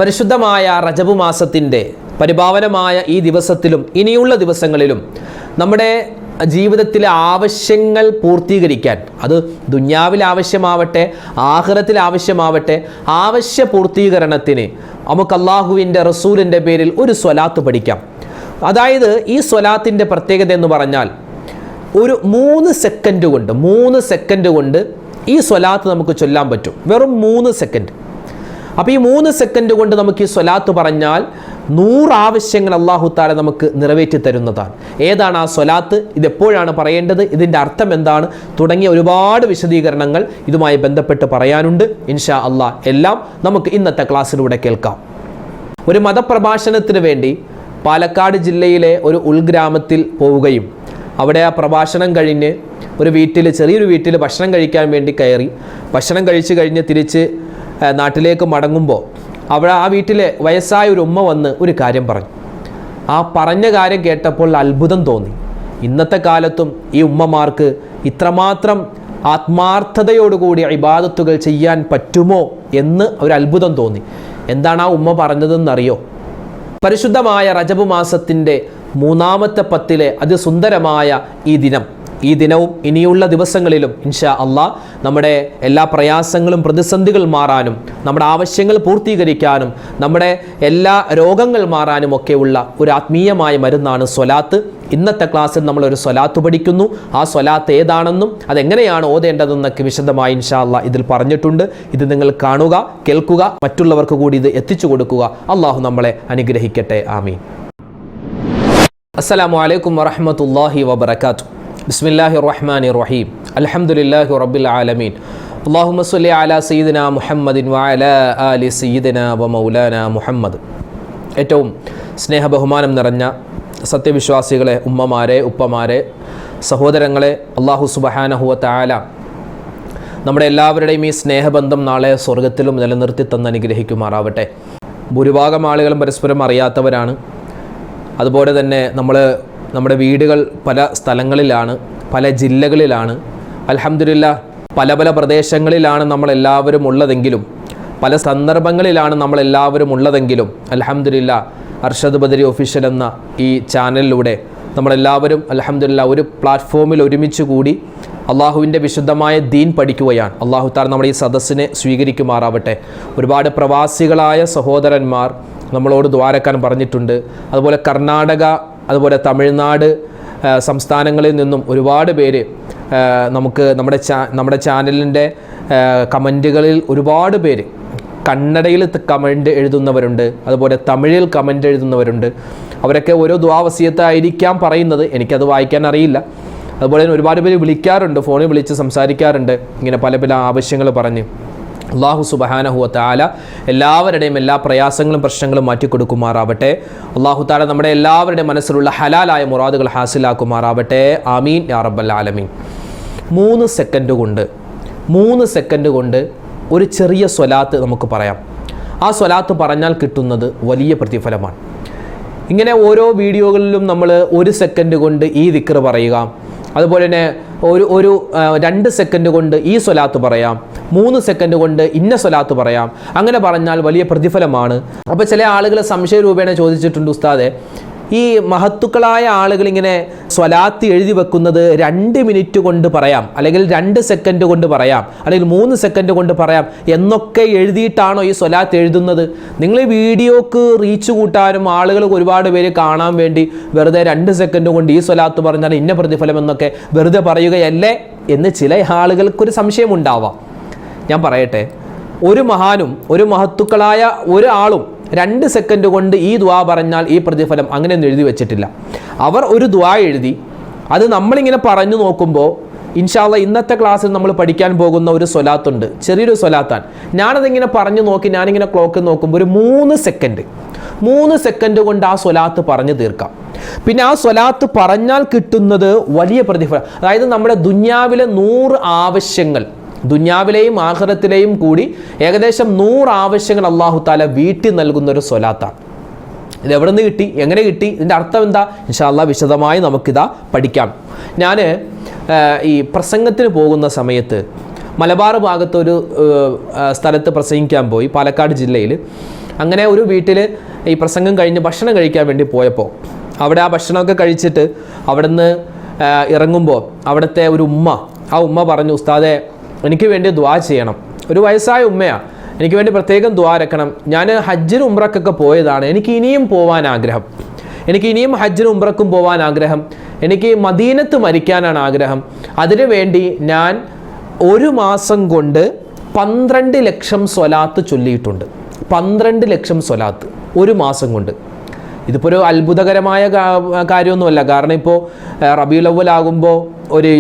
പരിശുദ്ധമായ റജബ് മാസത്തിൻ്റെ പരിപാവനമായ ഈ ദിവസത്തിലും ഇനിയുള്ള ദിവസങ്ങളിലും നമ്മുടെ ജീവിതത്തിലെ ആവശ്യങ്ങൾ പൂർത്തീകരിക്കാൻ, അത് ദുന്യാവിൽ ആവശ്യമാവട്ടെ ആഖിറത്തിൽ ആവശ്യമാവട്ടെ, ആവശ്യ പൂർത്തീകരണത്തിന് നമുക്ക് അല്ലാഹുവിൻ്റെ റസൂലിൻ്റെ പേരിൽ ഒരു സ്വലാത്ത് പഠിക്കാം. അതായത് ഈ സ്വലാത്തിൻ്റെ പ്രത്യേകത എന്ന് പറഞ്ഞാൽ ഒരു 3 സെക്കൻഡ് കൊണ്ട് ഈ സ്വലാത്ത് നമുക്ക് ചൊല്ലാൻ പറ്റും. വെറും 3 സെക്കൻഡ്. അപ്പോൾ ഈ 3 സെക്കൻഡ് കൊണ്ട് നമുക്ക് ഈ സ്വലാത്ത് പറഞ്ഞാൽ 100 ആവശ്യങ്ങൾ അല്ലാഹു തആല നമുക്ക് നിറവേറ്റി തരുന്നതാണ്. ഏതാണ് ആ സ്വലാത്ത്, ഇതെപ്പോഴാണ് പറയേണ്ടത്, ഇതിൻ്റെ അർത്ഥം എന്താണ് തുടങ്ങിയ ഒരുപാട് വിശദീകരണങ്ങൾ ഇതുമായി ബന്ധപ്പെട്ട് പറയാനുണ്ട്. ഇൻഷാ അല്ലാഹ് എല്ലാം നമുക്ക് ഇന്നത്തെ ക്ലാസ്സിലൂടെ കേൾക്കാം. ഒരു മതപ്രഭാഷണത്തിന് വേണ്ടി പാലക്കാട് ജില്ലയിലെ ഒരു ഉൾഗ്രാമത്തിൽ പോവുകയും അവിടെ ആ പ്രഭാഷണം കഴിഞ്ഞ് ചെറിയൊരു വീട്ടിൽ ഭക്ഷണം കഴിക്കാൻ വേണ്ടി കയറി. ഭക്ഷണം കഴിച്ച് കഴിഞ്ഞ് തിരിച്ച് നാട്ടിലേക്ക് മടങ്ങുമ്പോൾ അവിടെ ആ വീട്ടിലെ വയസ്സായ ഒരു ഉമ്മ വന്ന് ഒരു കാര്യം പറഞ്ഞു. ആ പറഞ്ഞ കാര്യം കേട്ടപ്പോൾ അത്ഭുതം തോന്നി. ഇന്നത്തെ കാലത്തും ഈ ഉമ്മമാർക്ക് ഇത്രമാത്രം ആത്മാർത്ഥതയോടുകൂടി ഇബാദത്തുകൾ ചെയ്യാൻ പറ്റുമോ എന്ന് ഒരു അത്ഭുതം തോന്നി. എന്താണ് ആ ഉമ്മ പറഞ്ഞതെന്നറിയോ? പരിശുദ്ധമായ റജബ് മാസത്തിൻ്റെ 3-ാമത്തെ 10-ലെ അതിസുന്ദരമായ ഈ ദിനവും ഇനിയുള്ള ദിവസങ്ങളിലും ഇൻഷാ അല്ലാഹ് നമ്മുടെ എല്ലാ പ്രയാസങ്ങളും പ്രതിസന്ധികൾ മാറാനും, നമ്മുടെ ആവശ്യങ്ങൾ പൂർത്തീകരിക്കാനും, നമ്മുടെ എല്ലാ രോഗങ്ങൾ മാറാനും ഒക്കെയുള്ള ഒരു ആത്മീയമായ മരുന്നാണ് സ്വലാത്ത്. ഇന്നത്തെ ക്ലാസ്സിൽ നമ്മളൊരു സ്വലാത്ത് പഠിക്കുന്നു. ആ സ്വലാത്ത് ഏതാണെന്നും അതെങ്ങനെയാണ് ഓതേണ്ടതെന്നൊക്കെ വിശദമായി ഇൻഷാ അല്ലാഹ് ഇതിൽ പറഞ്ഞിട്ടുണ്ട്. ഇത് നിങ്ങൾ കാണുക, കേൾക്കുക, മറ്റുള്ളവർക്ക് കൂടി ഇത് എത്തിച്ചു കൊടുക്കുക. അള്ളാഹു നമ്മളെ അനുഗ്രഹിക്കട്ടെ. ആമീൻ. അസ്സലാമു അലൈക്കും വറഹ്മത്തുള്ളാഹി വബറകാതുഹു. ബിസ്മില്ലാഹിർ റഹ്മാനിർ റഹീം. അൽഹംദുലില്ലാഹി റബ്ബിൽ ആലമീൻ. അല്ലാഹുമ്മ സ്വല്ലി അലാ സയ്യിദിനാ മുഹമ്മദിൻ വഅലാ ആലി സയ്യിദിനാ വമൗലാനാ മുഹമ്മദ്. ഏറ്റവും സ്നേഹബഹുമാനം നിറഞ്ഞ സത്യവിശ്വാസികളെ, ഉമ്മമാരെ, ഉപ്പമാരെ, സഹോദരങ്ങളെ, അല്ലാഹു സുബ്ഹാനഹു വ തആല നമ്മുടെ എല്ലാവരുടെയും ഈ സ്നേഹബന്ധം നാളെ സ്വർഗത്തിലും നിലനിർത്തി തന്ന് അനുഗ്രഹിക്കുമാറാവട്ടെ. ഭൂരിഭാഗം ആളുകളും പരസ്പരം അറിയാത്തവരാണ്. അതുപോലെ തന്നെ നമ്മുടെ വീടുകൾ പല സ്ഥലങ്ങളിലാണ്, പല ജില്ലകളിലാണ്. അൽഹംദുലില്ലാഹ് പല പ്രദേശങ്ങളിലാണ് നമ്മളെല്ലാവരും ഉള്ളതെങ്കിലും, പല സന്ദർഭങ്ങളിലാണ് നമ്മളെല്ലാവരും ഉള്ളതെങ്കിലും അൽഹംദുലില്ലാഹ് അർഷദ് ബദരി ഒഫീഷ്യൽ എന്ന ഈ ചാനലിലൂടെ നമ്മളെല്ലാവരും അൽഹംദുലില്ലാഹ് ഒരു പ്ലാറ്റ്ഫോമിൽ ഒരുമിച്ച് കൂടി അള്ളാഹുവിൻ്റെ വിശുദ്ധമായ ദീൻ പഠിക്കുകയാണ്. അള്ളാഹു തആല നമ്മുടെ ഈ സദസ്സിനെ സ്വീകരിക്കുമാറാവട്ടെ. ഒരുപാട് പ്രവാസികളായ സഹോദരന്മാർ നമ്മളോട് ദ്വാരക്കാൻ പറഞ്ഞിട്ടുണ്ട്. അതുപോലെ കർണാടക, അതുപോലെ തമിഴ്നാട് സംസ്ഥാനങ്ങളിൽ നിന്നും ഒരുപാട് പേര് നമുക്ക് നമ്മുടെ ചാനലിൻ്റെ കമൻറ്റുകളിൽ ഒരുപാട് പേര് കന്നഡയിൽ കമൻറ്റ് എഴുതുന്നവരുണ്ട്, അതുപോലെ തമിഴിൽ കമൻറ്റ് എഴുതുന്നവരുണ്ട്. അവരൊക്കെ ഓരോ ദുആ വസിയത്തായിരിക്കാം പറയുന്നത്, എനിക്കത് വായിക്കാൻ അറിയില്ല. അതുപോലെ തന്നെ ഒരുപാട് പേര് വിളിക്കാറുണ്ട്, ഫോണിൽ വിളിച്ച് സംസാരിക്കാറുണ്ട്, ഇങ്ങനെ പല ആവശ്യങ്ങൾ പറഞ്ഞ്. അല്ലാഹു സുബ്ഹാനഹു വ തആല എല്ലാവരുടെയും എല്ലാ പ്രയാസങ്ങളും പ്രശ്നങ്ങളും മാറ്റിക്കൊടുക്കുമാറാവട്ടെ. അല്ലാഹു തആല നമ്മുടെ എല്ലാവരുടെയും മനസ്സിലുള്ള ഹലാലായ മുറാദുകൾ ഹാസിലാക്കുമാറാവട്ടെ. ആമീൻ യാ റബ്ബൽ ആലമീൻ. 3 സെക്കൻഡ് കൊണ്ട് ഒരു ചെറിയ സ്വലാത്ത് നമുക്ക് പറയാം. ആ സ്വലാത്ത് പറഞ്ഞാൽ കിട്ടുന്നത് വലിയ പ്രതിഫലമാണ്. ഇങ്ങനെ ഓരോ വീഡിയോകളിലും നമ്മൾ 1 സെക്കൻഡ് കൊണ്ട് ഈ ദിക്ർ പറയുക, അതുപോലെ തന്നെ ഒരു 2 സെക്കൻഡ് കൊണ്ട് ഈ സ്വലാത്ത് പറയാം, 3 സെക്കൻഡ് കൊണ്ട് ഇന്ന സ്വലാത്ത് പറയാം. അങ്ങനെ പറഞ്ഞാൽ വലിയ പ്രതിഫലമാണ്. അപ്പോൾ ചില ആളുകൾ സംശയരൂപേണ ചോദിച്ചിട്ടുണ്ട്, ഉസ്താദെ, ഈ മഹത്തുക്കളായ ആളുകൾ ഇങ്ങനെ സ്വലാത്ത് എഴുതി വെക്കുന്നത് 2 മിനിറ്റ് കൊണ്ട് പറയാം, അല്ലെങ്കിൽ 2 സെക്കൻഡ് കൊണ്ട് പറയാം, അല്ലെങ്കിൽ 3 സെക്കൻഡ് കൊണ്ട് പറയാം എന്നൊക്കെ എഴുതിയിട്ടാണോ ഈ സ്വലാത്ത് എഴുതുന്നത്? നിങ്ങൾ ഈ വീഡിയോക്ക് റീച്ച് കൂട്ടാനും ആളുകൾക്ക് ഒരുപാട് പേര് കാണാൻ വേണ്ടി വെറുതെ 2 സെക്കൻഡ് കൊണ്ട് ഈ സ്വലാത്ത് പറഞ്ഞാൽ ഇന്ന പ്രതിഫലം എന്നൊക്കെ വെറുതെ പറയുകയല്ലേ എന്ന് ചില ആളുകൾക്കൊരു സംശയമുണ്ടാവാം. ഞാൻ പറയട്ടെ, ഒരു മഹാനും ഒരു മഹത്തുക്കളായ ഒരാളും 2 സെക്കൻഡ് കൊണ്ട് ഈ ദുആ പറഞ്ഞാൽ ഈ പ്രതിഫലം അങ്ങനെയൊന്നും എഴുതി വെച്ചിട്ടില്ല. അവർ ഒരു ദുആ എഴുതി, അത് നമ്മളിങ്ങനെ പറഞ്ഞു നോക്കുമ്പോൾ ഇൻഷാ അല്ലാഹ് ഇന്നത്തെ ക്ലാസ്സിൽ നമ്മൾ പഠിക്കാൻ പോകുന്ന ഒരു സ്വലാത്തുണ്ട്, ചെറിയൊരു സ്വലാത്താണ്. ഞാനതിങ്ങനെ പറഞ്ഞു നോക്കി, ഞാനിങ്ങനെ ക്ലോക്ക് നോക്കുമ്പോൾ ഒരു 3 സെക്കൻഡ് കൊണ്ട് ആ സ്വലാത്ത് പറഞ്ഞു തീർക്കാം. പിന്നെ ആ സ്വലാത്ത് പറഞ്ഞാൽ കിട്ടുന്നത് വലിയ പ്രതിഫലം. അതായത് നമ്മുടെ ദുന്യാവിലെ 100 ആവശ്യങ്ങൾ, ദുന്യാവിലെയും ആഖിറത്തിലെയും കൂടി ഏകദേശം 100 ആവശ്യങ്ങൾ അല്ലാഹു തആല വീട്ടിൽ നൽകുന്ന ഒരു സ്വലാത്താണ്. ഇത് എവിടെ നിന്ന് കിട്ടി, എങ്ങനെ കിട്ടി, ഇതിൻ്റെ അർത്ഥം എന്താ? ഇൻഷാ അല്ലാഹ് വിശദമായി നമുക്കിതാ പഠിക്കാം. ഞാൻ ഈ പ്രസംഗത്തിന് പോകുന്ന സമയത്ത് മലബാർ ഭാഗത്തൊരു സ്ഥലത്ത് പ്രസംഗിക്കാൻ പോയി, പാലക്കാട് ജില്ലയിൽ. അങ്ങനെ ഒരു വീട്ടിൽ ഈ പ്രസംഗം കഴിഞ്ഞ് ഭക്ഷണം കഴിക്കാൻ വേണ്ടി പോയപ്പോൾ അവിടെ ആ ഭക്ഷണമൊക്കെ കഴിച്ചിട്ട് അവിടെ നിന്ന് ഇറങ്ങുമ്പോൾ അവിടുത്തെ ഒരു ആ ഉമ്മ പറഞ്ഞു, ഉസ്താദെ എനിക്ക് വേണ്ടി ദുആ ചെയ്യണം. ഒരു വയസ്സായ ഉമ്മയാണ്, എനിക്ക് വേണ്ടി പ്രത്യേകം ദുആ ഇറക്കണം. ഞാൻ ഹജ്ജിനും ഉംറക്കൊക്കെ പോയതാണ്, എനിക്ക് ഇനിയും പോകാൻ ആഗ്രഹം, എനിക്ക് ഇനിയും ഹജ്ജിനും ഉംറക്കും പോകാൻ ആഗ്രഹം, എനിക്ക് മദീനത്ത് മരിക്കാനാണ് ആഗ്രഹം. അതിനു വേണ്ടി ഞാൻ 1 മാസം കൊണ്ട് 12 ലക്ഷം സ്വലാത്ത് ചൊല്ലിയിട്ടുണ്ട്. 12 ലക്ഷം സ്വലാത്ത് 1 മാസം കൊണ്ട്. ഇതിപ്പോൾ ഒരു അത്ഭുതകരമായ കാര്യമൊന്നുമല്ല. കാരണം ഇപ്പോൾ റബീഉൽ അവ്വൽ ആകുമ്പോൾ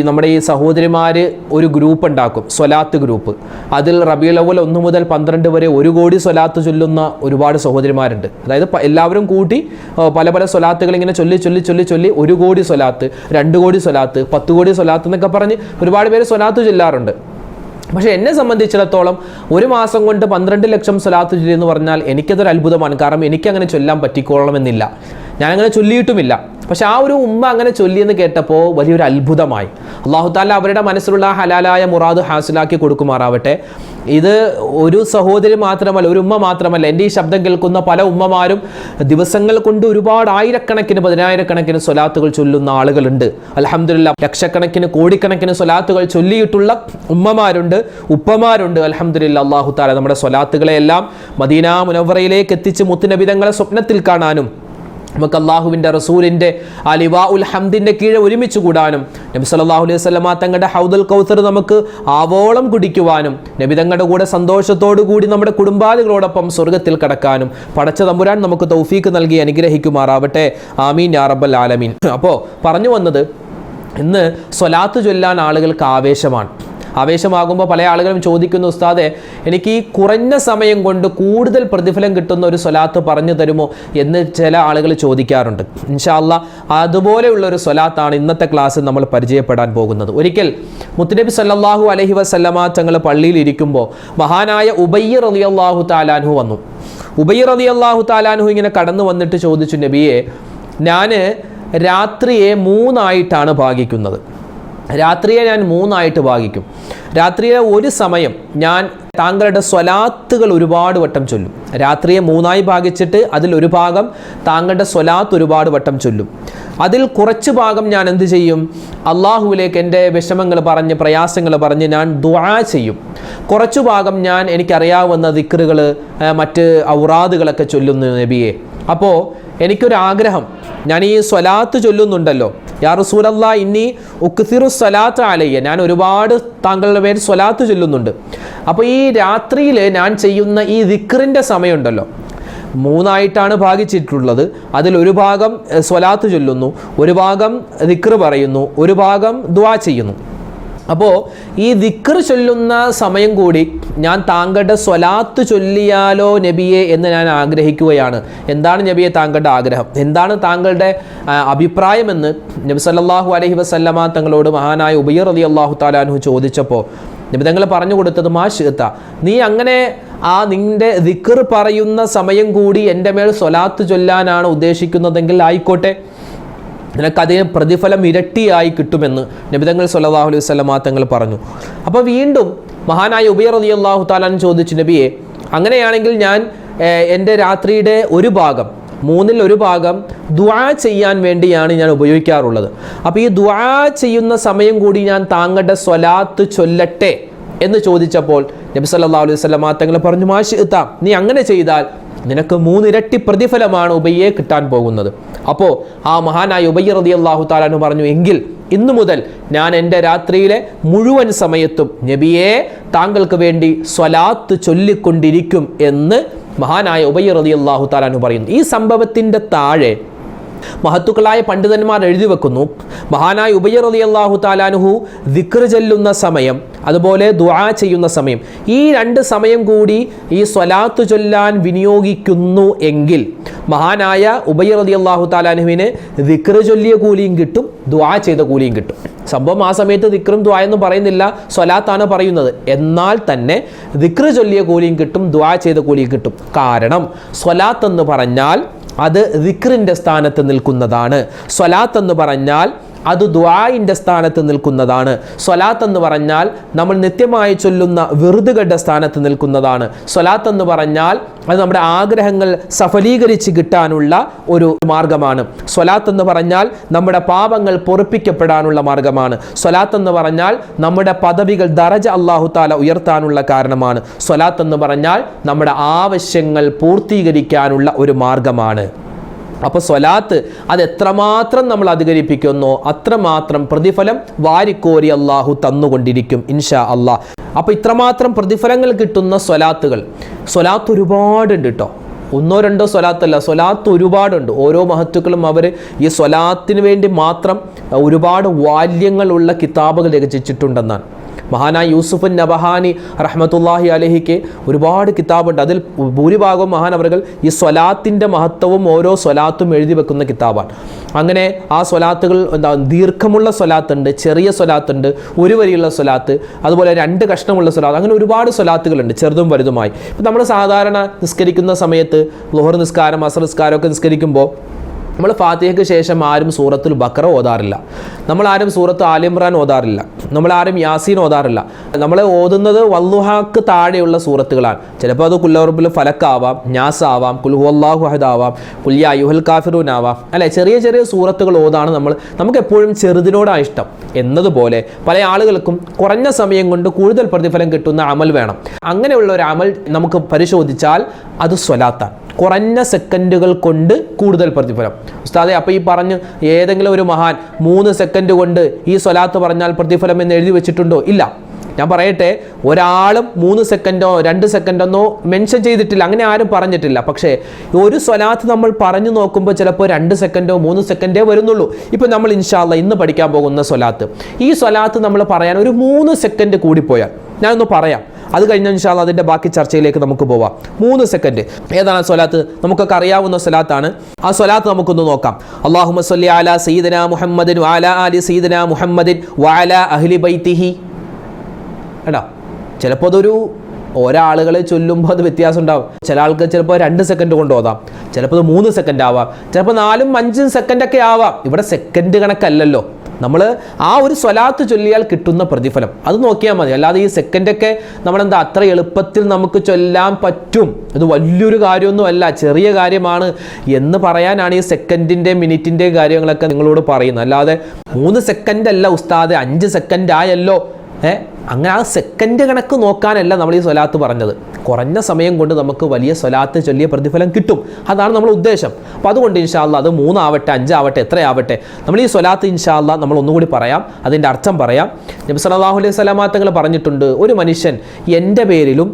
നമ്മുടെ ഈ സഹോദരിമാർ ഒരു ഗ്രൂപ്പ് ഉണ്ടാക്കും, സ്വലാത്ത് ഗ്രൂപ്പ്. അതിൽ റബീഉൽ അവ്വൽ 1 മുതൽ 12 വരെ 1 കോടി സ്വലാത്ത് ചൊല്ലുന്ന ഒരുപാട് സഹോദരിമാരുണ്ട്. അതായത് എല്ലാവരും കൂട്ടി പല പല സ്വലാത്തുകൾ ഇങ്ങനെ ചൊല്ലി 1 കോടി സ്വലാത്ത്, 2 കോടി സ്വലാത്ത്, 10 കോടി സ്വലാത്ത് എന്നൊക്കെ പറഞ്ഞ് ഒരുപാട് പേര് സ്വലാത്ത് ചൊല്ലാറുണ്ട്. പക്ഷേ എന്നെ സംബന്ധിച്ചിടത്തോളം 1 മാസം കൊണ്ട് 12 ലക്ഷം സ്വലാത്ത് ചൊല്ലി എന്ന് പറഞ്ഞാൽ എനിക്കതൊരു അത്ഭുതമാണ്. കാരണം എനിക്കങ്ങനെ ചൊല്ലാൻ പറ്റിക്കോളണമെന്നില്ല, ഞാനങ്ങനെ ചൊല്ലിയിട്ടുമില്ല. പക്ഷെ ആ ഒരു ഉമ്മ അങ്ങനെ ചൊല്ലിയെന്ന് കേട്ടപ്പോൾ വലിയൊരു അത്ഭുതമായി. അല്ലാഹു തആല അവരുടെ മനസ്സിലുള്ള ഹലാലായ മുറാദ് ഹാസിലാക്കി കൊടുക്കുമാറാവട്ടെ. ഇത് ഒരു സഹോദരി മാത്രമല്ല, ഒരു ഉമ്മ മാത്രമല്ല, എൻ്റെ ഈ ശബ്ദം കേൾക്കുന്ന പല ഉമ്മമാരും ദിവസങ്ങൾ കൊണ്ട് ഒരുപാട് ആയിരക്കണക്കിന് 10,000-കണക്കിന് സ്വലാത്തുകൾ ചൊല്ലുന്ന ആളുകളുണ്ട്. അൽഹംദുലില്ലാഹ്, ലക്ഷക്കണക്കിന് കോടിക്കണക്കിന് സ്വലാത്തുകൾ ചൊല്ലിയിട്ടുള്ള ഉമ്മമാരുണ്ട്, ഉപ്പമാരുണ്ട്. അൽഹംദുലില്ലാഹ്, അല്ലാഹു തആല നമ്മുടെ സ്വലാത്തുകളെല്ലാം മദീന മുനവ്വറയിലേക്ക് എത്തിച്ച് മുത്തുനബി തങ്ങളെ സ്വപ്നത്തിൽ കാണാനും നമുക്ക് അള്ളാഹുവിൻ്റെ റസൂലിൻ്റെ ആ ലിവാഉൽ ഹംദിൻ്റെ കീഴെ ഒരുമിച്ച് കൂടാനും നബി സല്ലല്ലാഹു അലൈഹി വസല്ലമ തങ്ങളുടെ ഹൗദുൽ കൗസർ നമുക്ക് ആവോളം കുടിക്കുവാനും നബി തങ്ങളുടെ കൂടെ സന്തോഷത്തോടു കൂടി നമ്മുടെ കുടുംബാദികളോടൊപ്പം സ്വർഗ്ഗത്തിൽ കടക്കാനും പടച്ച തമ്പുരാൻ നമുക്ക് തൗഫീക്ക് നൽകി അനുഗ്രഹിക്കുമാറാവട്ടെ. ആമീൻ യാ റബ്ബൽ ആലമീൻ. അപ്പോൾ പറഞ്ഞു വന്നത്, ഇന്ന് സ്വലാത്ത് ചൊല്ലാൻ ആളുകൾക്ക് ആവേശമാകുമ്പോൾ പല ആളുകളും ചോദിക്കുന്നു, ഉസ്താദെ എനിക്ക് ഈ കുറഞ്ഞ സമയം കൊണ്ട് കൂടുതൽ പ്രതിഫലം കിട്ടുന്ന ഒരു സ്വലാത്ത് പറഞ്ഞു തരുമോ എന്ന് ചില ആളുകൾ ചോദിക്കാറുണ്ട്. ഇൻഷാ അല്ലാഹ് അതുപോലെയുള്ള ഒരു സ്വലാത്താണ് ഇന്നത്തെ ക്ലാസ്സിൽ നമ്മൾ പരിചയപ്പെടാൻ പോകുന്നത്. ഒരിക്കൽ മുത്തുനബി സല്ലല്ലാഹു അലൈഹി വസല്ലമ തങ്ങൾ പള്ളിയിൽ ഇരിക്കുമ്പോൾ മഹാനായ ഉബയ്യ് റളിയല്ലാഹു തആല അൻഹു വന്നു. ഉബയ്യ് റളിയല്ലാഹു തആല അൻഹു ഇങ്ങനെ കടന്നു വന്നിട്ട് ചോദിച്ചു, നബിയെ, ഞാൻ രാത്രിയെ 3 ആയിട്ടാണ് ഭാഗിക്കുന്നത്. രാത്രിയെ ഞാൻ 3 ആയിട്ട് ഭാഗിക്കും. രാത്രിയിലെ ഒരു സമയം ഞാൻ താങ്കളുടെ സ്വലാത്തുകൾ ഒരുപാട് വട്ടം ചൊല്ലും. രാത്രിയെ 3 ആയി ഭാഗിച്ചിട്ട് അതിൽ ഒരു ഭാഗം താങ്കളുടെ സ്വലാത്ത് ഒരുപാട് വട്ടം ചൊല്ലും. അതിൽ കുറച്ച് ഭാഗം ഞാൻ എന്ത് ചെയ്യും? അള്ളാഹുവിലേക്ക് എൻ്റെ വിഷമങ്ങൾ പറഞ്ഞ്, പ്രയാസങ്ങൾ പറഞ്ഞ് ഞാൻ ദുആ ചെയ്യും. കുറച്ചു ഭാഗം ഞാൻ എനിക്കറിയാവുന്ന ദിക്റുകൾ, മറ്റ് ഔറാദുകളൊക്കെ ചൊല്ലുന്നു നബിയെ. അപ്പോൾ എനിക്കൊരാഗ്രഹം, ഞാൻ ഈ സ്വലാത്ത് ചൊല്ലുന്നുണ്ടല്ലോ, യാ റസൂലല്ലാഹ് ഇന്നി ഉക്സിറു സ്വലാത്ത് അലയ്യ, ഞാൻ ഒരുപാട് താങ്കളുടെ പേര് സ്വലാത്ത് ചൊല്ലുന്നുണ്ട്. അപ്പോൾ ഈ രാത്രിയിൽ ഞാൻ ചെയ്യുന്ന ഈ ദിക്റിൻ്റെ സമയമുണ്ടല്ലോ, 3 ആയിട്ടാണ് ഭാഗിച്ചിട്ടുള്ളത്. അതിൽ ഒരു ഭാഗം സ്വലാത്ത് ചൊല്ലുന്നു, ഒരു ഭാഗം ദിക്ർ പറയുന്നു, ഒരു ഭാഗം ദുആ ചെയ്യുന്നു. അപ്പോൾ ഈ ദിക്ർ ചൊല്ലുന്ന സമയം കൂടി ഞാൻ താങ്കളുടെ സ്വലാത്ത് ചൊല്ലിയാലോ നബിയെ എന്ന് ഞാൻ ആഗ്രഹിക്കുകയാണ്. എന്താണ് നബിയെ താങ്കളുടെ ആഗ്രഹം, എന്താണ് താങ്കളുടെ അഭിപ്രായമെന്ന് നബി സല്ലല്ലാഹു അലൈഹി വസല്ലമ തങ്ങളോട് മഹാനായ ഉബയ്യ് റളിയല്ലാഹു തആല അൻഹു ചോദിച്ചപ്പോൾ നബി തങ്ങൾ പറഞ്ഞു കൊടുത്തത്, മാ ശിഅ്ത, നീ അങ്ങനെ നിന്റെ ദിക്ർ പറയുന്ന സമയം കൂടി എൻ്റെ മേൽ സ്വലാത്ത് ചൊല്ലാനാണ് ഉദ്ദേശിക്കുന്നതെങ്കിൽ ആയിക്കോട്ടെ, നിനക്കതിന് പ്രതിഫലം ഇരട്ടിയായി കിട്ടുമെന്ന് നബി തങ്ങൾ സല്ലല്ലാഹു അലൈഹി വസല്ലമ തങ്ങൾ പറഞ്ഞു. അപ്പോൾ വീണ്ടും മഹാനായ ഉബയ്യ് റളിയല്ലാഹു തആല ചോദിച്ചു, നബിയെ, അങ്ങനെയാണെങ്കിൽ ഞാൻ എൻ്റെ രാത്രിയുടെ ഒരു ഭാഗം, 3-ൽ 1 ഭാഗം ദുആ ചെയ്യാൻ വേണ്ടിയാണ് ഞാൻ ഉപയോഗിക്കാറുള്ളത്. അപ്പോൾ ഈ ദുആ ചെയ്യുന്ന സമയം കൂടി ഞാൻ താങ്കളുടെ സ്വലാത്ത് ചൊല്ലട്ടെ എന്ന് ചോദിച്ചപ്പോൾ നബി സല്ലല്ലാഹു അലൈഹി വസല്ലമ തങ്ങൾ പറഞ്ഞു, മാ ശിഅ്ത, നീ അങ്ങനെ ചെയ്താൽ നിനക്ക് 3 ഇരട്ടി പ്രതിഫലമാണ് ഉബയ്യെ കിട്ടാൻ പോകുന്നത്. അപ്പോൾ ആ മഹാനായ ഉബയ്യ് റളിയല്ലാഹു തആല അൻഹു പറഞ്ഞു, എങ്കിൽ ഇന്നു മുതൽ ഞാൻ എൻ്റെ രാത്രിയിലെ മുഴുവൻ സമയത്തും നബിയെ താങ്കൾക്ക് വേണ്ടി സ്വലാത്ത് ചൊല്ലിക്കൊണ്ടിരിക്കും എന്ന് മഹാനായ ഉബയ്യ് റളിയല്ലാഹു തആല അൻഹു പറയുന്നു. ഈ സംഭവത്തിൻ്റെ താഴെ മഹത്തുക്കളായ പണ്ഡിതന്മാർ എഴുതി വെക്കുന്നു, മഹാനായ ഉബയ്യ് റളിയല്ലാഹു തആല അൻഹു ദിക്ർ ചൊല്ലുന്ന സമയം, അതുപോലെ ദുആ ചെയ്യുന്ന സമയം, ഈ 2 സമയം കൂടി ഈ സ്വലാത്ത് ചൊല്ലാൻ വിനിയോഗിക്കുന്നു എങ്കിൽ മഹാനായ ഉബയ്യ് റളിയല്ലാഹു തആല അൻഹുവിന് ദിക്ർ ചൊല്ലിയ കൂലിയും കിട്ടും, ദുആ ചെയ്ത കൂലിയും കിട്ടും. സംഭവം ആ സമയത്ത് ദിക്റും ദുആ എന്ന് പറയുന്നില്ല, സ്വലാത്താണ് പറയുന്നത്. എന്നാൽ തന്നെ ദിക്ർ ചൊല്ലിയ കൂലിയും കിട്ടും, ദുആ ചെയ്ത കൂലിയും കിട്ടും. കാരണം സ്വലാത്ത് എന്ന് പറഞ്ഞാൽ അത് ദിക്റിൻ്റെ സ്ഥാനത്ത് നിൽക്കുന്നതാണ്. സ്വലാത്ത് എന്ന് പറഞ്ഞാൽ അത് ദുആഇൻ്റെ സ്ഥാനത്ത് നിൽക്കുന്നതാണ്. സ്വലാത്ത് എന്ന് പറഞ്ഞാൽ നമ്മൾ നിത്യമായി ചൊല്ലുന്ന വിറുതുകളുടെ സ്ഥാനത്ത് നിൽക്കുന്നതാണ്. സ്വലാത്ത് എന്ന് പറഞ്ഞാൽ അത് നമ്മുടെ ആഗ്രഹങ്ങൾ സഫലീകരിച്ച് കിട്ടാനുള്ള ഒരു മാർഗമാണ്. സ്വലാത്ത് എന്ന് പറഞ്ഞാൽ നമ്മുടെ പാപങ്ങൾ പൊറുപ്പിക്കപ്പെടാനുള്ള മാർഗമാണ്. സ്വലാത്ത് എന്ന് പറഞ്ഞാൽ നമ്മുടെ പദവികൾ ദറജ അല്ലാഹു തആല ഉയർത്താനുള്ള കാരണമാണ്. സ്വലാത്ത് എന്ന് പറഞ്ഞാൽ നമ്മുടെ ആവശ്യങ്ങൾ പൂർത്തീകരിക്കാനുള്ള ഒരു മാർഗമാണ്. അപ്പോൾ സ്വലാത്ത് അത് എത്രമാത്രം നമ്മൾ അധികരിപ്പിക്കുന്നോ അത്രമാത്രം പ്രതിഫലം വാരിക്കോരി അള്ളാഹു തന്നുകൊണ്ടിരിക്കും ഇൻഷാ അള്ളാഹ്. അപ്പോൾ ഇത്രമാത്രം പ്രതിഫലങ്ങൾ കിട്ടുന്ന സ്വലാത്ത് ഒരുപാടുണ്ട് കേട്ടോ. ഒന്നോ രണ്ടോ സ്വലാത്തല്ല, സ്വലാത്ത് ഒരുപാടുണ്ട്. ഓരോ മഹത്തുക്കളും അവർ ഈ സ്വലാത്തിന് വേണ്ടി മാത്രം ഒരുപാട് വാല്യങ്ങളുള്ള കിതാബുകൾ രചിച്ചിട്ടുണ്ടെന്നാണ്. മഹാനായ യൂസുഫ് നബഹാനി റഹ്മത്തുള്ളാഹി അലൈഹിക്ക് ഒരുപാട് കിതാബുണ്ട്. അതിൽ ഭൂരിഭാഗവും മഹാനവറുകൾ ഈ സ്വലാത്തിൻ്റെ മഹത്വവും ഓരോ സ്വലാത്തും എഴുതി വെക്കുന്ന കിതാബാണ്. അങ്ങനെ ആ സ്വലാത്തുകൾ ദീർഘമുള്ള സ്വലാത്തുണ്ട്, ചെറിയ സ്വലാത്തുണ്ട്, ഒരു വരിയുള്ള സ്വലാത്ത്, അതുപോലെ 2 കഷ്ണമുള്ള സ്വലാത്ത്, അങ്ങനെ ഒരുപാട് സ്വലാത്തുകളുണ്ട് ചെറുതും വലുതുമായി. ഇപ്പം നമ്മൾ സാധാരണ നിസ്കരിക്കുന്ന സമയത്ത് ളുഹർ നിസ്കാരം, അസ്ർ നിസ്കാരം ഒക്കെ നിസ്കരിക്കുമ്പോൾ നമ്മൾ ഫാത്തിഹയ്ക്ക് ശേഷം ആരും സൂറത്തുൽ ബഖറ ഓതാറില്ല, നമ്മളാരും സൂറത്ത് ആൽ ഇംറാൻ ഓതാറില്ല, നമ്മളാരും യാസീൻ ഓതാറില്ല. നമ്മൾ ഓതുന്നത് വല്ലുഹാക്ക് താഴെയുള്ള സൂറത്തുകളാണ്. ചിലപ്പോൾ അത് കുല്ലറബുൽ ഫലക്ക് ആവാം, നാസ് ആവാം, കുൽ ഹുവല്ലാഹു അഹദ് ആവാം, കുൽ യാ അയ്യുഹൽ കാഫിറൂൻ ആവാം, അല്ലെ? ചെറിയ ചെറിയ സൂറത്തുകൾ ഓതാണ് നമുക്ക് എപ്പോഴും ചെറുതിനോടാണ് ഇഷ്ടം. എന്നതുപോലെ പല ആളുകൾക്കും കുറഞ്ഞ സമയം കൊണ്ട് കൂടുതൽ പ്രതിഫലം കിട്ടുന്ന അമൽ വേണം. അങ്ങനെയുള്ള ഒരു അമൽ നമുക്ക് പരിശോധിച്ചാൽ അത് സ്വലാത്താണ്. കുറഞ്ഞ സെക്കൻഡുകൾ കൊണ്ട് കൂടുതൽ പ്രതിഫലം. ഉസ്താദെ, അപ്പോൾ ഈ പറഞ്ഞ് ഏതെങ്കിലും ഒരു മഹാൻ 3 സെക്കൻഡ് കൊണ്ട് ഈ സ്വലാത്ത് പറഞ്ഞാൽ പ്രതിഫലം എന്ന് എഴുതി വെച്ചിട്ടുണ്ടോ? ഇല്ല. ഞാൻ പറയട്ടെ, ഒരാളും 3 സെക്കൻഡോ 2 സെക്കൻഡൊന്നോ മെൻഷൻ ചെയ്തിട്ടില്ല, അങ്ങനെ ആരും പറഞ്ഞിട്ടില്ല. പക്ഷേ ഒരു സ്വലാത്ത് നമ്മൾ പറഞ്ഞു നോക്കുമ്പോൾ ചിലപ്പോൾ 2 സെക്കൻഡോ 3 സെക്കൻഡേ വരുന്നുള്ളൂ. ഇപ്പോൾ നമ്മൾ ഇൻഷാ അല്ലാഹ് ഇന്ന് പഠിക്കാൻ പോകുന്ന സ്വലാത്ത്, ഈ സ്വലാത്ത് നമ്മൾ പറയാൻ ഒരു 3 സെക്കൻഡ് കൂടിപ്പോയാൽ, ഞാനൊന്ന് പറയാം, അത് കഴിഞ്ഞ ഇൻഷാ അല്ലാഹ് അതിൻ്റെ ബാക്കി ചർച്ചയിലേക്ക് നമുക്ക് പോവാം. 3 സെക്കൻഡ്. ഏതാണ് ആ സ്വലാത്ത്? നമുക്കൊക്കെ അറിയാവുന്ന സ്വലാത്താണ്. ആ സ്വലാത്ത് നമുക്കൊന്ന് നോക്കാം. അല്ലാഹുമ്മ സ്വല്ലി അലാ സയ്യിദിനാ മുഹമ്മദിൻ വഅലാ ആലി സയ്യിദിനാ മുഹമ്മദിൻ വഅലാ അഹ്ലി ബൈത്തിഹി. എടാ, ചിലപ്പോൾ അതൊരു ഒരാളുകളെ ചൊല്ലുമ്പോൾ അത് വ്യത്യാസം ഉണ്ടാവും. ചില ആൾക്ക് ചിലപ്പോൾ 2 സെക്കൻഡ് കൊണ്ട് ഓതാം, ചിലപ്പോൾ അത് 3 സെക്കൻഡ് ആവാം, ചിലപ്പോൾ 4ഉം 5ഉം സെക്കൻഡൊക്കെ ആവാം. ഇവിടെ സെക്കൻഡ് കണക്കല്ലല്ലോ. നമ്മൾ ആ ഒരു സ്വലാത്ത് ചൊല്ലിയാൽ കിട്ടുന്ന പ്രതിഫലം അത് നോക്കിയാൽ മതി. അല്ലാതെ ഈ സെക്കൻഡൊക്കെ നമ്മളെന്താ അത്ര എളുപ്പത്തിൽ നമുക്ക് ചൊല്ലാൻ പറ്റും, ഇത് വലിയൊരു കാര്യമൊന്നുമല്ല, ചെറിയ കാര്യമാണ് എന്ന് പറയാനാണ് ഈ സെക്കൻഡിൻ്റെ മിനിറ്റിൻ്റെ കാര്യങ്ങളൊക്കെ നിങ്ങളോട് പറയുന്നത്. അല്ലാതെ 3 സെക്കൻഡ് അല്ല ഉസ്താദെ, 5 സെക്കൻഡ് ആയല്ലോ, അങ്ങനെ ആ സെക്കൻഡ് കണക്ക് നോക്കാനല്ല നമ്മൾ ഈ സ്വലാത്ത് പറഞ്ഞത്. കുറഞ്ഞ സമയം കൊണ്ട് നമുക്ക് വലിയ സ്വലാത്ത് ചൊല്ലിയ പ്രതിഫലം കിട്ടും, അതാണ് നമ്മുടെ ഉദ്ദേശം. അപ്പോൾ അതുകൊണ്ട് ഇൻഷാ അല്ലാഹ് അത് 3 ആവട്ടെ 5 ആവട്ടെ എത്രയാവട്ടെ, നമ്മൾ ഈ സ്വലാത്ത് ഇൻഷാ അല്ലാഹ് നമ്മൾ ഒന്നുകൂടി പറയാം, അതിൻ്റെ അർത്ഥം പറയാം. നബി സല്ലല്ലാഹു അലൈഹി വസല്ലമ തങ്ങൾ പറഞ്ഞിട്ടുണ്ട്, ഒരു മനുഷ്യൻ എൻ്റെ പേരിലും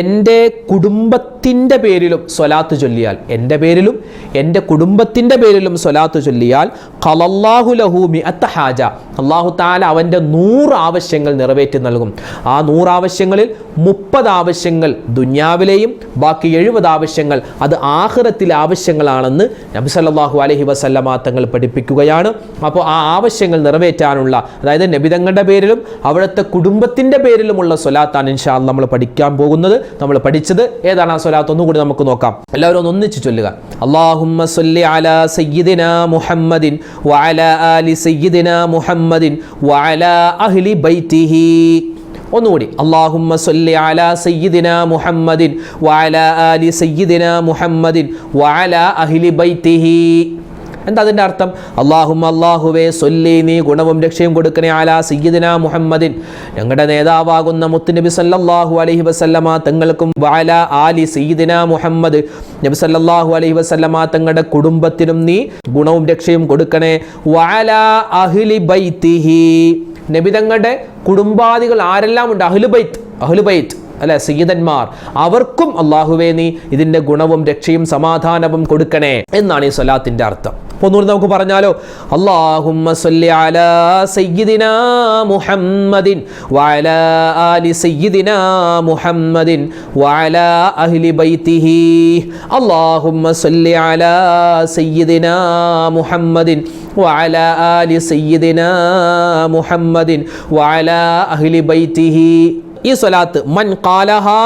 എൻ്റെ കുടുംബത്തിൻ്റെ പേരിലും സ്വലാത്ത് ചൊല്ലിയാൽ, എൻ്റെ പേരിലും എൻ്റെ കുടുംബത്തിൻ്റെ പേരിലും സ്വലാത്ത് ചൊല്ലിയാൽ ഖലല്ലാഹു ലഹു മിഅത്ത ഹാജ, അല്ലാഹു തആല അവൻ്റെ 100 ആവശ്യങ്ങൾ നിറവേറ്റി നൽകും. ആ 100 ആവശ്യങ്ങളിൽ 30 ആവശ്യങ്ങൾ ദുനിയാവിലെയും ബാക്കി 70 ആവശ്യങ്ങൾ അത് ആഖിറത്തിലെ ആവശ്യങ്ങളാണെന്ന് നബി സല്ലല്ലാഹു അലൈഹി വസല്ലമ തങ്ങൾ പഠിപ്പിക്കുകയാണ്. അപ്പോൾ ആ ആവശ്യങ്ങൾ നിറവേറ്റാനുള്ള, അതായത് നബി തങ്ങളുടെ പേരിലും അവിടുത്തെ കുടുംബത്തിൻ്റെ പേരിലുമുള്ള സ്വലാത്താണ് ഇൻഷാ അല്ലാഹ് നമ്മൾ പഠിക്കാൻ പോകുന്നത്. നമ്മൾ പഠിച്ചത് ഏതാണ് ആ സ്വലാത്ത് ഒന്നുകൂടി നമുക്ക് നോക്കാം. എല്ലാവരും ഒന്നിച്ച് ചൊല്ലുക. അല്ലാഹുമ്മ സ്വല്ലി അലാ സയ്യിദിനാ മുഹമ്മദിൻ വഅലാ ആലി സയ്യിദിനാ മുഹമ്മദിൻ വഅലാ അഹ്ലി ബൈത്തിഹി. ഒന്നുകൂടി. അല്ലാഹുമ്മ സ്വല്ലി അലാ സയ്യിദിനാ മുഹമ്മദിൻ വഅലാ ആലി സയ്യിദിനാ മുഹമ്മദിൻ വഅലാ അഹ്ലി ബൈത്തിഹി. എന്താ അതിൻ്റെ അർത്ഥം? അല്ലാഹുമ്മ, അല്ലാഹുവേ, സ്വല്ലി, നീ ഗുണവും രക്ഷയും കൊടുക്കണേ, അലാ സയ്യിദിനാ മുഹമ്മദിൻ, ഞങ്ങളുടെ നേതാവാകുന്ന മുത്തുനബി സല്ലല്ലാഹു അലൈഹി വസല്ലമ തങ്ങൾക്കും, വഅലാ ആലി സയ്യിദിനാ മുഹമ്മദ്, നബി സല്ലല്ലാഹു അലൈഹി വസല്ലമ തങ്ങളുടെ കുടുംബത്തിനും നീ ഗുണവും രക്ഷയും കൊടുക്കണേ, വഅലാ അഹ്ലി ബൈത്തിഹി, നബി തങ്ങളുടെ കുടുംബാദികൾ ആരെല്ലാം ഉണ്ട്, അഹ്ലുബൈത്ത് അല്ലെ, സയ്യിദന്മാർ, അവർക്കും അല്ലാഹുവേ നീ ഇതിൻ്റെ ഗുണവും രക്ഷയും സമാധാനവും കൊടുക്കണേ എന്നാണ് ഈ സ്വലാത്തിൻ്റെ അർത്ഥം. ഒന്നുകൂടി നമുക്ക് പറഞ്ഞാലോ. അല്ലാഹുമ്മ സ്വല്ലി അലാ സയ്യിദിനാ മുഹമ്മദിൻ വഅലാ ആലി സയ്യിദിനാ മുഹമ്മദിൻ വഅലാ അഹ്ലി ബൈത്തിഹി. അല്ലാഹുമ്മ സ്വല്ലി അലാ സയ്യിദിനാ മുഹമ്മദിൻ വഅലാ ആലി സയ്യിദിനാ മുഹമ്മദിൻ വഅലാ അഹ്ലി ബൈത്തിഹി. ഈ സ്വലാത്ത് മൻ ഖാലഹാ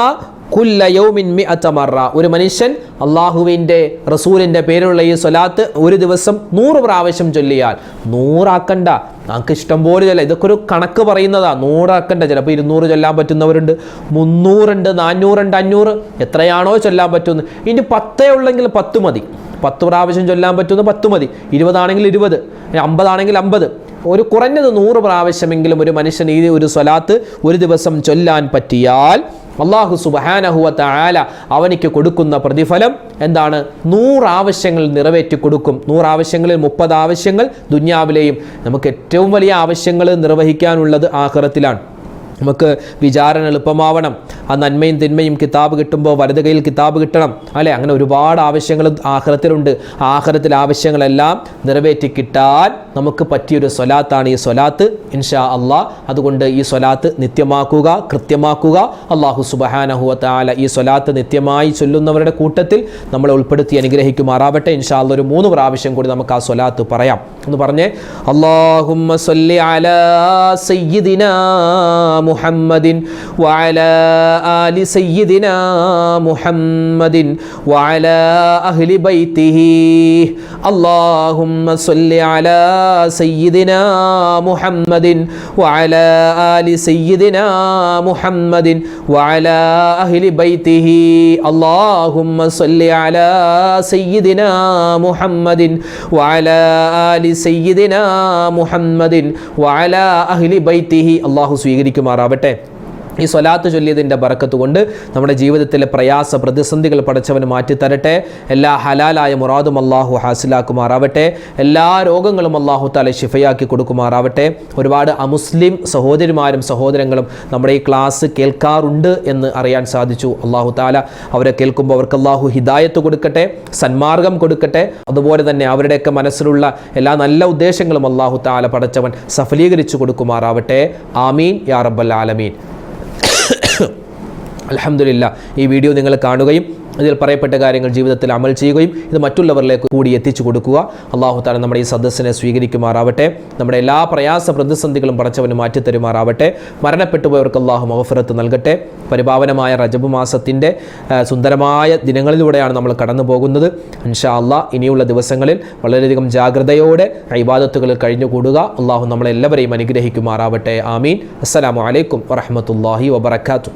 കുല്ല യൗമിൻ മിഅത മറ. ഒരു മനുഷ്യൻ അള്ളാഹുവിൻ്റെ റസൂലിൻ്റെ പേരിലുള്ള ഈ സ്വലാത്ത് ഒരു ദിവസം 100 പ്രാവശ്യം ചൊല്ലിയാൽ, 100 ആക്കണ്ട, നമുക്ക് ഇഷ്ടം പോലെ ചൊല്ലാം. ഇതൊക്കെ ഒരു കണക്ക് പറയുന്നതാ. 100 ആക്കണ്ട. ചിലപ്പോൾ 200 ചൊല്ലാൻ പറ്റുന്നവരുണ്ട്, 300 ഉണ്ട്, 400 ഉണ്ട്, 500 എത്രയാണോ ചൊല്ലാൻ പറ്റുന്നത്. ഇനി 10 ഉള്ളെങ്കിൽ 10 മതി. 10 പ്രാവശ്യം ചൊല്ലാൻ പറ്റുന്ന 10 മതി. 20 ആണെങ്കിൽ 20, 50 ആണെങ്കിൽ 50. ഒരു കുറഞ്ഞത് 100 പ്രാവശ്യമെങ്കിലും ഒരു മനുഷ്യൻ ഈ ഒരു സ്വലാത്ത് ഒരു ദിവസം ചൊല്ലാൻ പറ്റിയാൽ അല്ലാഹു സുബ്ഹാനഹു വ തആല അവനിക്ക് കൊടുക്കുന്ന പ്രതിഫലം എന്താണ്? 100 ആവശ്യങ്ങൾ നിറവേറ്റി കൊടുക്കും. 100 ആവശ്യങ്ങളിൽ 30 ആവശ്യങ്ങൾ ദുനിയാവിലെയും. നമുക്ക് ഏറ്റവും വലിയ ആവശ്യങ്ങൾ നിർവഹിക്കാനുള്ളത് ആഖിറത്തിലാണ്. നമുക്ക് വിചാരണ എളുപ്പമാവണം. ആ നന്മയും തിന്മയും കിതാബ് കിട്ടുമ്പോൾ വലത് കയ്യിൽ കിതാബ് കിട്ടണം, അല്ലേ? അങ്ങനെ ഒരുപാട് ആവശ്യങ്ങൾ ആഖിറത്തിലുണ്ട്. ആഖിറത്തിൽ ആവശ്യങ്ങളെല്ലാം നിറവേറ്റി കിട്ടാൻ നമുക്ക് പറ്റിയൊരു സ്വലാത്താണ് ഈ സ്വലാത്ത്, ഇൻഷാ അള്ളാഹ്. അതുകൊണ്ട് ഈ സ്വലാത്ത് നിത്യമാക്കുക, കൃത്യമാക്കുക. അല്ലാഹു സുബ്ഹാനഹു വ തആല ഈ സ്വലാത്ത് നിത്യമായി ചൊല്ലുന്നവരുടെ കൂട്ടത്തിൽ നമ്മളെ ഉൾപ്പെടുത്തി അനുഗ്രഹിക്കുമാറാവട്ടെ. ഇൻഷാ അള്ളാഹ് ഒരു 3 പ്രാവശ്യം കൂടി നമുക്ക് ആ സ്വലാത്ത് പറയാം. എന്ന് പറഞ്ഞേ, അല്ലാഹുമ്മ സ്വല്ലി അലാ സയ്യിദിനാ മുഹമ്മദിൻ വഅലാ ആലി സയ്യിദിനാ മുഹമ്മദിൻ വഅലാ അഹ്ലി ബൈതിഹി. അല്ലാഹുമ്മ സ്വല്ലി അലാ സയ്യിദിനാ മുഹമ്മദിൻ വഅലാ ആലി സയ്യിദിനാ മുഹമ്മദിൻ വഅലാ അഹ്ലി ബൈതിഹി. അല്ലാഹുമ്മ സ്വല്ലി അലാ സയ്യിദിനാ മുഹമ്മദിൻ വഅലാ ആലി സയ്യിദിനാ മുഹമ്മദിൻ വഅലാ അഹ്ലി ബൈതിഹി. അല്ലാഹു സ്വീകരിക്കുമാറാവട്ടെ. ഈ സ്വലാത്ത് ചൊല്ലിയതിൻ്റെ ബറക്കത്ത് കൊണ്ട് നമ്മുടെ ജീവിതത്തിലെ പ്രയാസ പ്രതിസന്ധികൾ പടച്ചവന് മാറ്റിത്തരട്ടെ. എല്ലാ ഹലാലായ മുറാദും അള്ളാഹു ഹാസിലാക്കുമാറാവട്ടെ. എല്ലാ രോഗങ്ങളും അള്ളാഹു തആല ശിഫയാക്കി കൊടുക്കുമാറാവട്ടെ. ഒരുപാട് അമുസ്ലിം സഹോദരിമാരും സഹോദരങ്ങളും നമ്മുടെ ഈ ക്ലാസ് കേൾക്കാറുണ്ട് എന്ന് അറിയാൻ സാധിച്ചു. അള്ളാഹു തആല അവരെ കേൾക്കുമ്പോൾ അവർക്ക് അള്ളാഹു ഹിദായത്ത് കൊടുക്കട്ടെ, സന്മാർഗം കൊടുക്കട്ടെ. അതുപോലെ തന്നെ അവരുടെയൊക്കെ മനസ്സിലുള്ള എല്ലാ നല്ല ഉദ്ദേശങ്ങളും അള്ളാഹു തആല പടച്ചവൻ സഫലീകരിച്ചു കൊടുക്കുമാറാവട്ടെ. ആമീൻ യാ റബ്ബൽ ആലമീൻ. അൽഹംദുലില്ലാ, ഈ വീഡിയോ നിങ്ങൾ കാണുകയും ഇതിൽ പറയപ്പെട്ട കാര്യങ്ങൾ ജീവിതത്തിൽ അമൽ ചെയ്യുകയും ഇത് മറ്റുള്ളവരിലേക്ക് കൂടി എത്തിച്ചു കൊടുക്കുക. അല്ലാഹു തആല നമ്മുടെ ഈ സദസ്സിനെ സ്വീകരിക്കുമാറാവട്ടെ. നമ്മുടെ എല്ലാ പ്രയാസ പ്രതിസന്ധികളും പടച്ചവന് മാറ്റിത്തരുമാറാവട്ടെ. മരണപ്പെട്ടു പോയവർക്ക് അല്ലാഹു മഗ്ഫിറത്ത് നൽകട്ടെ. പരിപാവനമായ റജബ് മാസത്തിൻ്റെ സുന്ദരമായ ദിനങ്ങളിലൂടെയാണ് നമ്മൾ കടന്നു പോകുന്നത്. ഇൻഷാ അല്ലാഹ് ഇനിയുള്ള ദിവസങ്ങളിൽ വളരെയധികം ജാഗ്രതയോടെ ഇബാദത്തുകളിൽ കഴിഞ്ഞുകൂടുക. അല്ലാഹു നമ്മളെല്ലാവരെയും അനുഗ്രഹിക്കുമാറാവട്ടെ. ആമീൻ. അസ്സലാമു അലൈക്കും വറഹ്മത്തുള്ളാഹി വബറകാതുഹു.